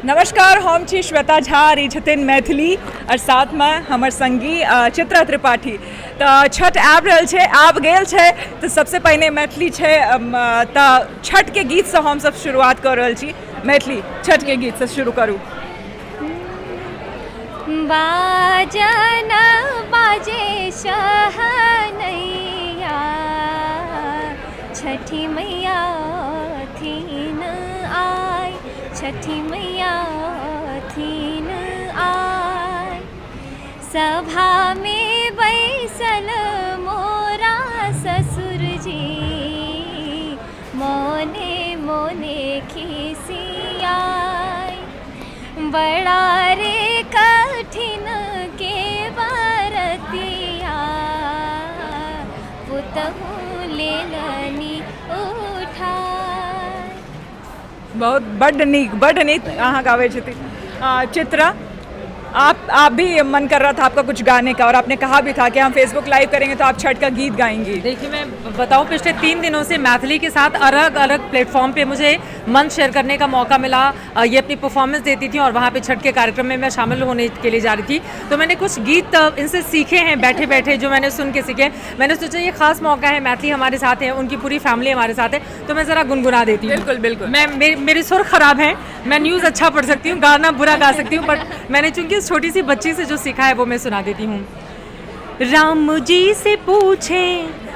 नमस्कार, हम छी श्वेता झा, रही छथिन मैथिली और साथ में हमर संगी चित्रा त्रिपाठी। तो छठ आबि रहल छै, आबि गेल छै, तो सबसे पहिने मैथिली छै। तो छठ के गीत से हम सब शुरुआत कर रहल छी। मैथिली छठ के गीत से शुरू करूँ। बाजन बाजे शहनैया, छठी मैया थीन आय, छठी मैया थीन आय। सभा में बैसल मोरा ससुर जी, मोने मोने खिसियाय। बड़ा रे कठिन के बरतिया, पुतहु लेलनी उठाय। बहुत बड्ड नीक अहाँ गाबै छथिन। चित्रा, आप भी मन कर रहा था आपका कुछ गाने का, और आपने कहा भी था कि हम फेसबुक लाइव करेंगे तो आप छठ का गीत गाएंगी। देखिए, मैं बताऊं, पिछले 3 दिनों से मैथिली के साथ अलग अलग प्लेटफॉर्म पे मुझे मंच शेयर करने का मौका मिला। ये अपनी परफॉर्मेंस देती थी और वहाँ पे छठ के कार्यक्रम में मैं शामिल होने के लिए जा रही थी। तो मैंने कुछ गीत इनसे सीखे हैं बैठे बैठे, जो मैंने सुन के सीखे। मैंने सोचा ये खास मौका है, मैथिली हमारे साथ है, उनकी पूरी फैमिली हमारे साथ है, तो मैं ज़रा गुनगुना देती हूँ। बिल्कुल बिल्कुल। मेरी सुर खराब है, मैं न्यूज़ अच्छा पढ़ सकती हूँ, गाना बुरा गा सकती हूँ, बट मैंने चूंकि इस छोटी सी बच्ची से जो सीखा है वो मैं सुना देती हूँ। राम जी से पूछे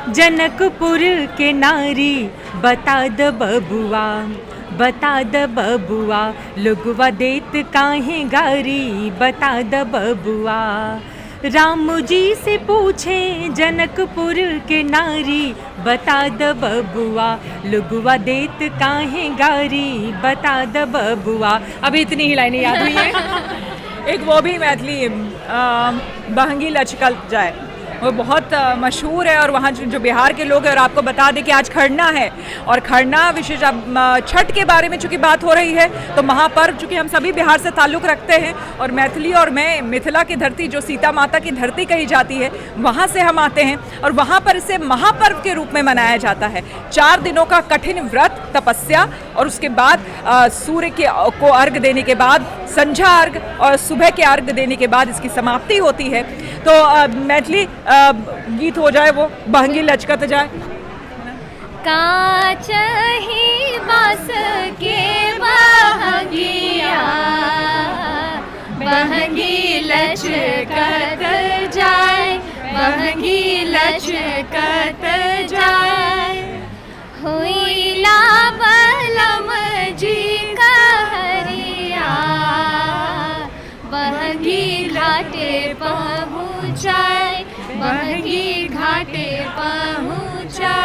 जनकपुर के नारी, बता द बबुआ, बता द बबुआ, लोगवा देत काहे गारी, बता द बबुआ। राम जी से पूछे जनकपुर के नारी, बता द बबुआ, लोगवा देत काहे गारी, बता द बबुआ। अभी इतनी ही लाइनें याद हुई हैं। एक वो भी मैथिली बहंगी लचकल जाए, वो बहुत मशहूर है, और वहाँ जो बिहार के लोग हैं। और आपको बता दें कि आज खरना है, और खरना विशेष छठ के बारे में चूँकि बात हो रही है, तो महापर्व चूँकि हम सभी बिहार से ताल्लुक़ रखते हैं, और मैथिली और मैं मिथिला की धरती, जो सीता माता की धरती कही जाती है, वहाँ से हम आते हैं, और वहाँ पर इसे महापर्व के रूप में मनाया जाता है। 4 दिनों का कठिन व्रत, तपस्या, और उसके बाद सूर्य को अर्घ देने के बाद, संध्या अर्घ और सुबह के अर्घ देने के बाद इसकी समाप्ति होती है। तो मैथिली गीत हो जाए वो बहंगी लचकत जाए। कांच ही बास के बहंगिया, बहंगी लचकत जाए, बहंगी लचकत जाए। हुईला बलम जी कहरिया, बहंगी घाटे पहुँचाए, बहंगी घाटे पहुँचाए।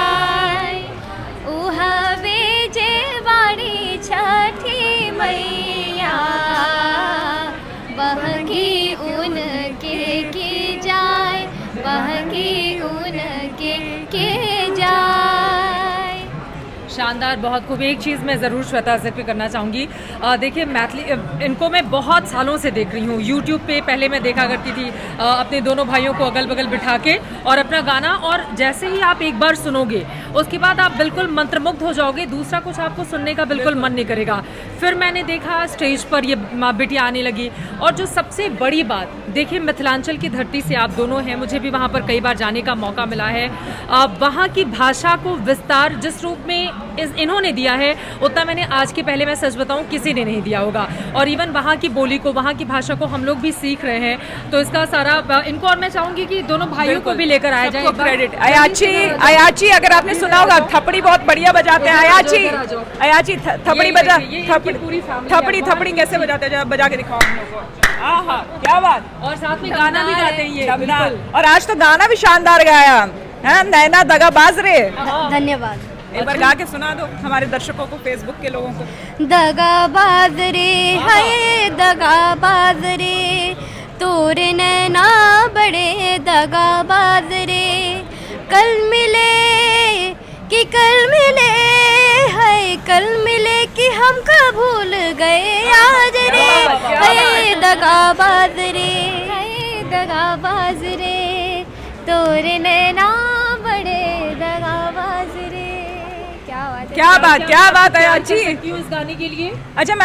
उहवे जे बाड़ी छठी मैया, बहंगी उनके की जाए, बहंगी उनके के जाए। शानदार, बहुत खूब। एक चीज़ मैं ज़रूर श्वेता से पे करना चाहूँगी। देखिए, मैथिली इनको मैं बहुत सालों से देख रही हूँ यूट्यूब पे। पहले मैं देखा करती थी अपने दोनों भाइयों को अगल बगल बिठा के और अपना गाना, और जैसे ही आप एक बार सुनोगे उसके बाद आप बिल्कुल मंत्रमुग्ध हो जाओगे, दूसरा कुछ आपको सुनने का बिल्कुल मन नहीं करेगा। फिर मैंने देखा स्टेज पर ये माँ बिटिया आने लगी, और जो सबसे बड़ी बात, देखिए मिथिलांचल की धरती से आप दोनों हैं, मुझे भी वहाँ पर कई बार जाने का मौका मिला है। वहाँ की भाषा को विस्तार जिस रूप में इन्होंने दिया है, उतना मैंने आज के पहले, मैं सच बताऊं, किसी ने नहीं दिया होगा। और इवन वहाँ की बोली को, वहाँ की भाषा को हम लोग भी सीख रहे हैं, तो इसका सारा इनको, और मैं चाहूंगी कि दोनों भाइयों को भी लेकर आया जाए। क्रेडिट। अयाची, अगर आपने सुना होगा, थपड़ी बहुत बढ़िया बजाते हैं। अयाची थपड़ी बजा, थपड़ी कैसे बजाते हैं, बजा के दिखाओ हम लोग को। आहा, क्या बात। और साथ में गाना भी गाते हैं ये, और आज तो गाना भी शानदार गाया है, नैना दगाबाज रे। धन्यवाद। एक बार गा के सुना दो हमारे दर्शकों को, फेसबुक के लोगों को। दगाबाज रे, हाय दगाबाज रे, तोरे नैना बड़े दगाबाज रे। कल मिले कि कल मिले, हाय कल मिले कि हमका भूल गए आज रे। हाय दगाबाज रे, हाय दगाबाज रे, तोरे नैना बड़े दगाबाज रे। क्या बात है याची। क्यों इस गाने के लिए? अच्छा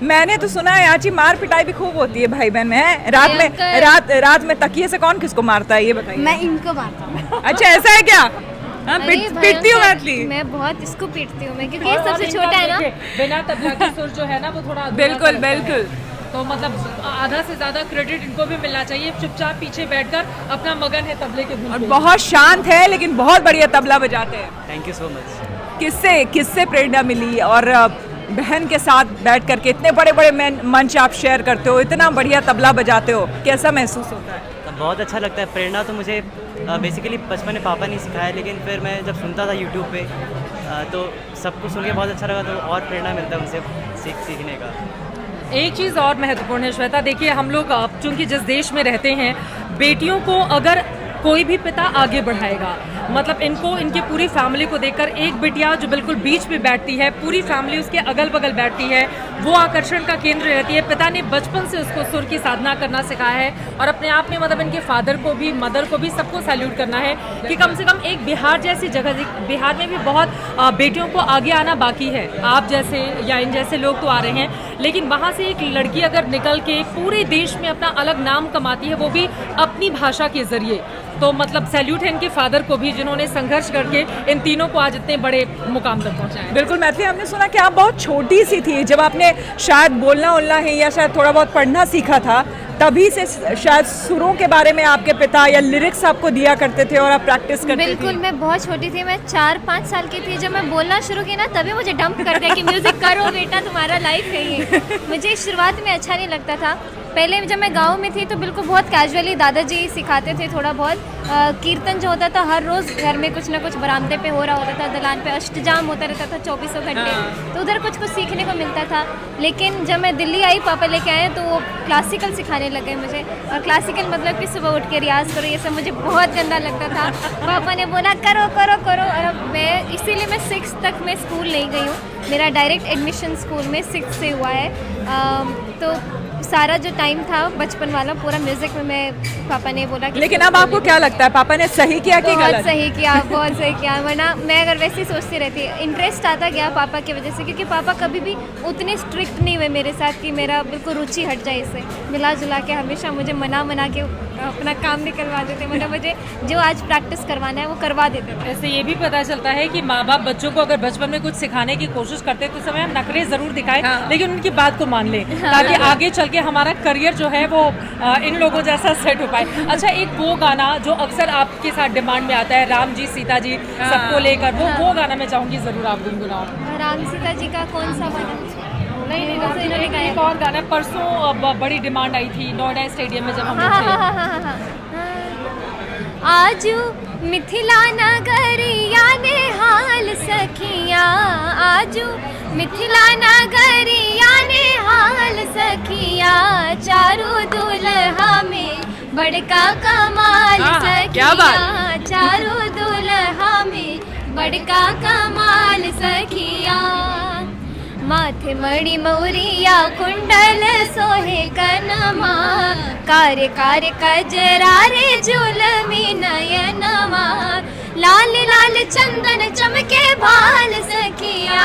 मैंने तो सुना है याची मार पिटाई भी खूब होती है भाई बहन में, रात में तकिए से कौन किसको मारता है ये बताइए। मैं इनको मारता हूँ। अच्छा ऐसा है क्या? हाँ, अरे पीटती हूँ भयंकर, मैथिली। मैं बहुत इसको पीटती हूँ मैं, क्योंकि ये सबसे छोटा है ना। बिना तबला के सुर जो है ना वो थोड़ा अधूरा बिल्कुल सा लगता है। बिल्कुल। तो मतलब आधा से ज्यादा क्रेडिट इनको भी मिलना चाहिए, चुपचाप पीछे बैठकर अपना मगन है तबले के धुन और पे। बहुत शांत है लेकिन बहुत बढ़िया तबला बजाते हैं। Thank you so much. किससे प्रेरणा मिली और बहन के साथ बैठ करके इतने बड़े बड़े मंच आप शेयर करते हो, इतना बढ़िया तबला बजाते हो, कैसा महसूस होता है? बहुत अच्छा लगता है। प्रेरणा तो मुझे बेसिकली बचपन में पापा ने सिखाया, लेकिन फिर मैं जब सुनता था यूट्यूब पे तो सब कुछ सुन के बहुत अच्छा लगा, तो और प्रेरणा मिलता है उनसे सीखने का। एक चीज़ और महत्वपूर्ण है श्वेता, देखिए हम लोग चूंकि जिस देश में रहते हैं, बेटियों को अगर कोई भी पिता आगे बढ़ाएगा, मतलब इनको इनकी पूरी फैमिली को देखकर एक बिटिया जो बिल्कुल बीच में बैठती है, पूरी फैमिली उसके अगल बगल बैठती है, वो आकर्षण का केंद्र रहती है। पिता ने बचपन से उसको सुर की साधना करना सिखाया है और अपने आप में मतलब इनके फादर को भी, मदर को भी, सबको सैल्यूट करना है कि कम से कम एक बिहार जैसी जगह, बिहार में भी बहुत बेटियों को आगे आना बाकी है। आप जैसे या इन जैसे लोग तो आ रहे हैं, लेकिन वहाँ से एक लड़की अगर निकल के पूरे देश में अपना अलग नाम कमाती है, वो भी अपनी भाषा के जरिए, तो मतलब सैल्यूट है इनके फादर को भी, जिन्होंने संघर्ष करके इन तीनों को आज इतने बड़े मुकाम तक पहुंचाया। बिल्कुल मैथिली, हमने सुना कि आप बहुत छोटी सी थी जब आपने शायद बोलना उलना है या शायद थोड़ा बहुत पढ़ना सीखा था, तभी से शायद सुरों के बारे में आपके पिता या लिरिक्स आपको दिया करते थे और आप प्रैक्टिस करते थे। बिल्कुल, मैं बहुत छोटी थी, मैं 4-5 साल की थी जब मैं बोलना शुरू की ना, तभी मुझे डंप कर दिया कि म्यूजिक करो बेटा, तुम्हारा लाइफ है ये। मुझे शुरुआत में अच्छा नहीं लगता था। पहले जब मैं गांव में थी तो बिल्कुल बहुत कैजुअली दादाजी सिखाते थे थोड़ा बहुत। कीर्तन जो होता था हर रोज़ घर में कुछ ना कुछ बरामदे पे हो रहा होता था, दलान पे अष्टजाम होता रहता था 24 घंटे, तो उधर कुछ कुछ सीखने को मिलता था। लेकिन जब मैं दिल्ली आई, पापा लेके आए, तो वो क्लासिकल सिखाने लगे मुझे। और क्लासिकल मतलब कि सुबह उठ के रियाज करो, ये सब मुझे बहुत गंदा लगता था। पापा ने बोला करो करो करो, और अब मैं इसीलिए मैं 6th तक मैं स्कूल नहीं गई हूँ। मेरा डायरेक्ट एडमिशन स्कूल में 6th से हुआ है। तो सारा जो टाइम था बचपन वाला पूरा म्यूजिक में मैं, पापा ने बोला कि लेकिन अब आपको क्या लगता है पापा ने सही किया कि बहुत गलत? सही किया, बहुत सही किया। वरना मैं अगर वैसे ही सोचती रहती, इंटरेस्ट आता गया पापा की वजह से, क्योंकि पापा कभी भी उतने स्ट्रिक्ट नहीं हुए मेरे साथ कि मेरा बिल्कुल रुचि हट जाए इससे। मिला जुला के हमेशा मुझे मना के अपना काम निकलवा देते, मतलब मुझे जो आज प्रैक्टिस करवाना है वो करवा देते थे। ऐसे ये भी पता चलता है कि माँ बाप बच्चों को अगर बचपन में कुछ सिखाने की कोशिश करते हैं तो समय हम नखरे जरूर दिखाएं, लेकिन उनकी बात को मान लें, ताकि आगे चल के हमारा करियर जो है वो इन लोगों जैसा सेट हो पाए। अच्छा, एक वो गाना जो अक्सर आपके साथ डिमांड में आता है, राम जी सीता जी सबको लेकर, वो गाना मैं चाहूंगी जरूर आप गुनगुनाओ। राम सीता जी का कौन सा गाना? नहीं, इन्होंने गाया। एक और गाना परसों बड़ी डिमांड आई थी नोएडा स्टेडियम में जब हम लोग थे। आजू मिथिला नगरिया ने हाल सखिया, आजू मिथिला नगरिया ने हाल सखिया, चारों दुल्हा में बड़का कमाल सखिया, क्या बात? चारों दुल्हा में बड़का कमाल सखिया। माथे मणि मौरिया कुंडल सोहे कनमा, कार्य कार्य कजरा रे जुलमी नयनमा, लाल लाल चंदन चमके भाल सखिया,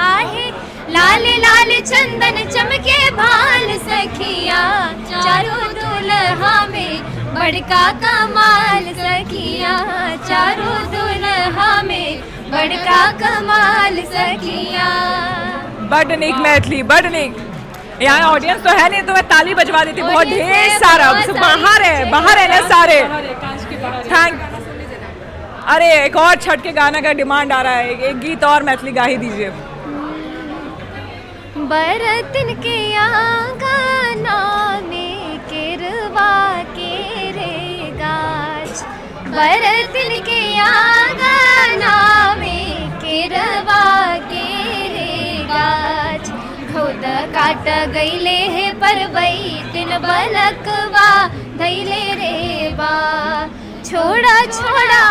आहे लाल लाल चंदन चमके भाल सखिया, चारों दुल्हा में बड़का कमाल सखिया, चारों दुल्हा में बड़का कमाल सखिया। बड़ निक मैथिली, बड़ निक। यहाँ ऑडियंस तो है नहीं तो मैं ताली बजवा देती, बहुत ढेर सारा। बाहर है ना सारे। थैंक। अरे एक और छठ के गाना का डिमांड आ रहा है, एक गीत और मैथिली गा ही दीजिए। बरतन के आंगना में केरवा के रे गाछ, बरतन के आंगना में केरवा के रे गाछ, खुद काट गईले है पर बैठन बलकवा धैले रे बा, छोड़ा छोड़ा